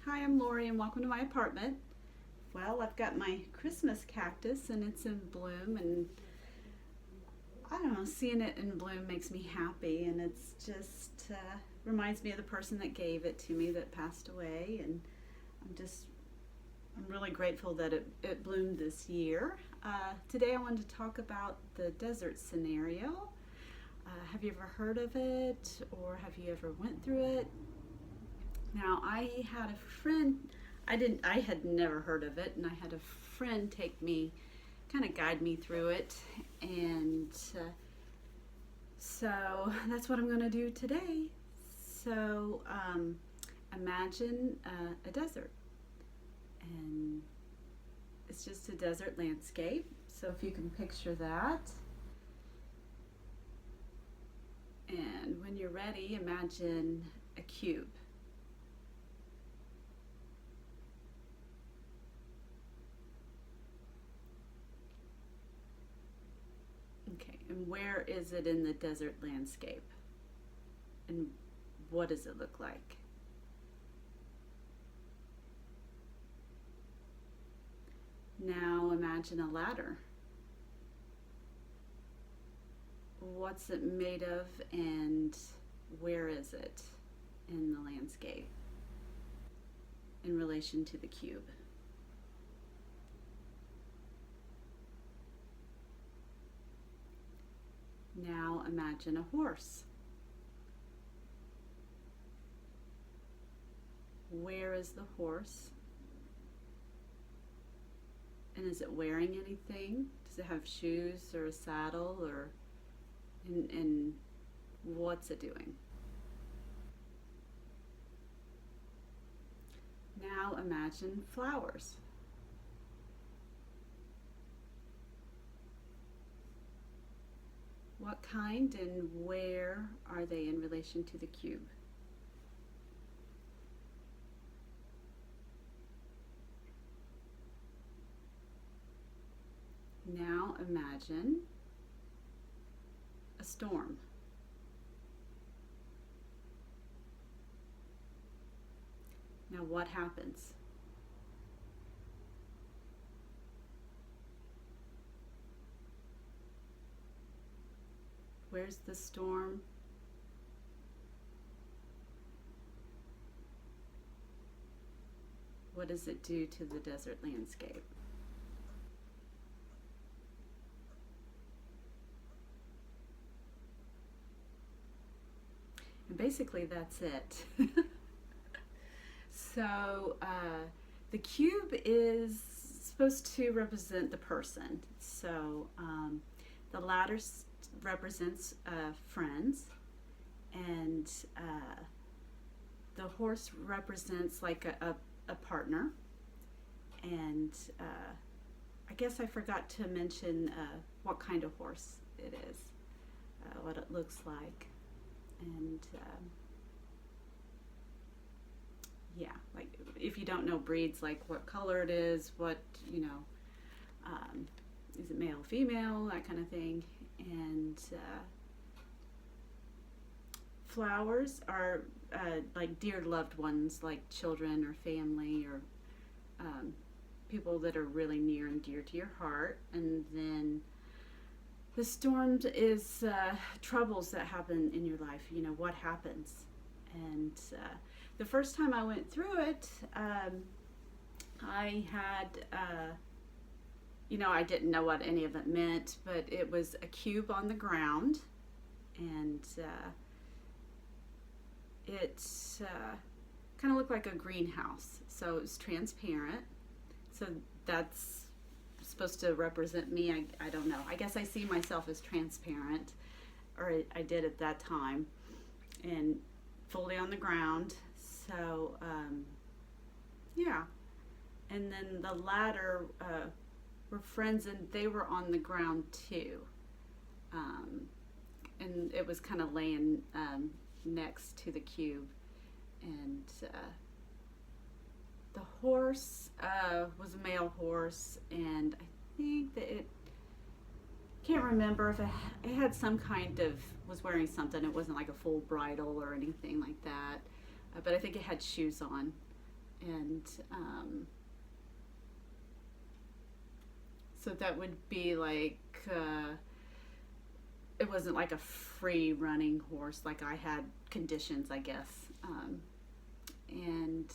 Hi, I'm Lori and welcome to my apartment. Well, I've got my Christmas cactus and it's in bloom, and I don't know, seeing it in bloom makes me happy, and it's just reminds me of the person that gave it to me that passed away, and I'm really grateful that it bloomed this year. Today I wanted to talk about the desert scenario. Have you ever heard of it, or have you ever went through it? Now, I had a friend, I had never heard of it, and I had a friend take me, kind of guide me through it, and so that's what I'm going to do today. So, imagine a desert, and it's just a desert landscape. So if you can picture that, and when you're ready, imagine a cube. Okay, and where is it in the desert landscape? And what does it look like? Now imagine a ladder. What's it made of, and where is it in the landscape in relation to the cube? Now imagine a horse. Where is the horse? And is it wearing anything? Does it have shoes or a saddle, or and what's it doing? Now imagine flowers. What kind and where are they in relation to the cube? Now imagine a storm. Now what happens? Where's the storm? What does it do to the desert landscape? And basically that's it. So the cube is supposed to represent the person. So the ladder represents friends, and the horse represents like a partner, and I guess I forgot to mention what kind of horse it is, what it looks like, and yeah, like if you don't know breeds, like what color it is, what, is it male, female, that kind of thing. And flowers are like dear loved ones, like children or family, or people that are really near and dear to your heart. And then the storm is troubles that happen in your life. What happens. And the first time I went through it, I had I didn't know what any of it meant, but it was a cube on the ground, and it kind of looked like a greenhouse. So it was transparent. So that's supposed to represent me. I don't know. I guess I see myself as transparent, or I did at that time, and fully on the ground. So yeah. And then the ladder were friends, and they were on the ground too, and it was kind of laying next to the cube. And the horse was a male horse, and I think that it, can't remember if it had some kind of, was wearing something. It wasn't like a full bridle or anything like that, but I think it had shoes on. And so that would be like, it wasn't like a free running horse, like I had conditions, I guess. And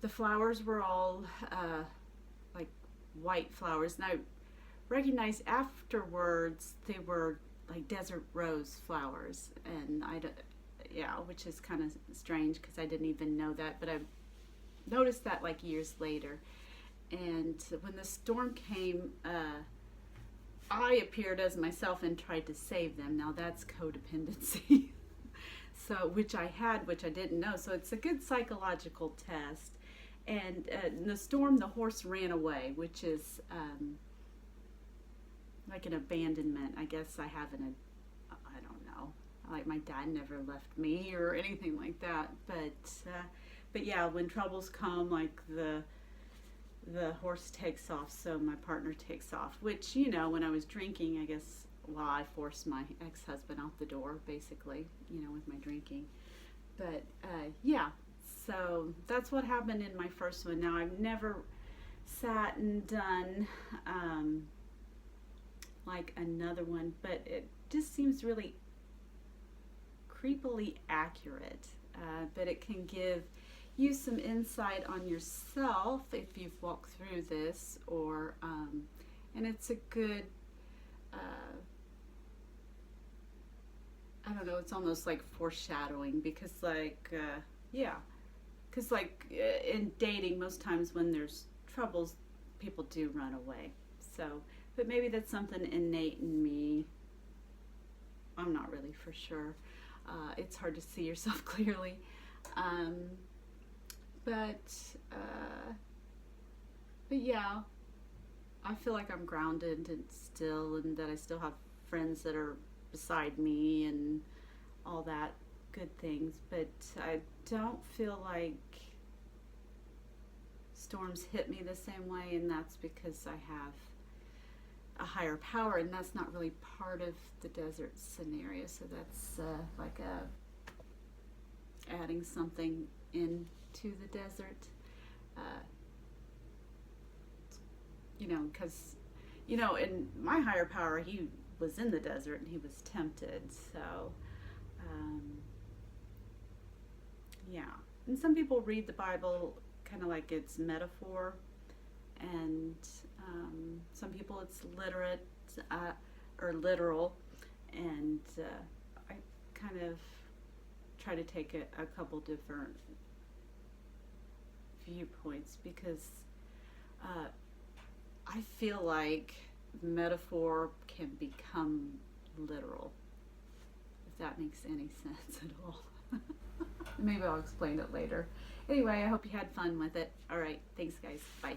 the flowers were all like white flowers, and I recognized afterwards they were like desert rose flowers, and yeah, which is kind of strange because I didn't even know that, but I noticed that like years later. And when the storm came, I appeared as myself and tried to save them. Now that's codependency. So, which I didn't know. So it's a good psychological test. And in the storm, the horse ran away, which is like an abandonment. I guess I have I don't know. Like my dad never left me or anything like that. But yeah, when troubles come, like the horse takes off, so my partner takes off. Which, you know, when I was drinking, I guess, well, I forced my ex-husband out the door, basically, you know, with my drinking. But yeah, so that's what happened in my first one. Now, I've never sat and done like another one, but it just seems really creepily accurate. But it can give you some insight on yourself if you've walked through this, or and it's a good I don't know, it's almost like foreshadowing, because like yeah, because like in dating, most times when there's troubles, people do run away. So, but maybe that's something innate in me. I'm not really for sure. It's hard to see yourself clearly. But yeah, I feel like I'm grounded and still, and that I still have friends that are beside me and all that good things. But I don't feel like storms hit me the same way, and that's because I have a higher power, and that's not really part of the desert scenario. So that's like adding something into the desert. You know, because, you know, in my higher power, he was in the desert and he was tempted. So, yeah. And some people read the Bible kind of like it's metaphor, and some people it's literate or literal. And I kind of try to take a couple different viewpoints, because I feel like metaphor can become literal, if that makes any sense at all. Maybe I'll explain it later. Anyway, I hope you had fun with it. All right, thanks guys. Bye.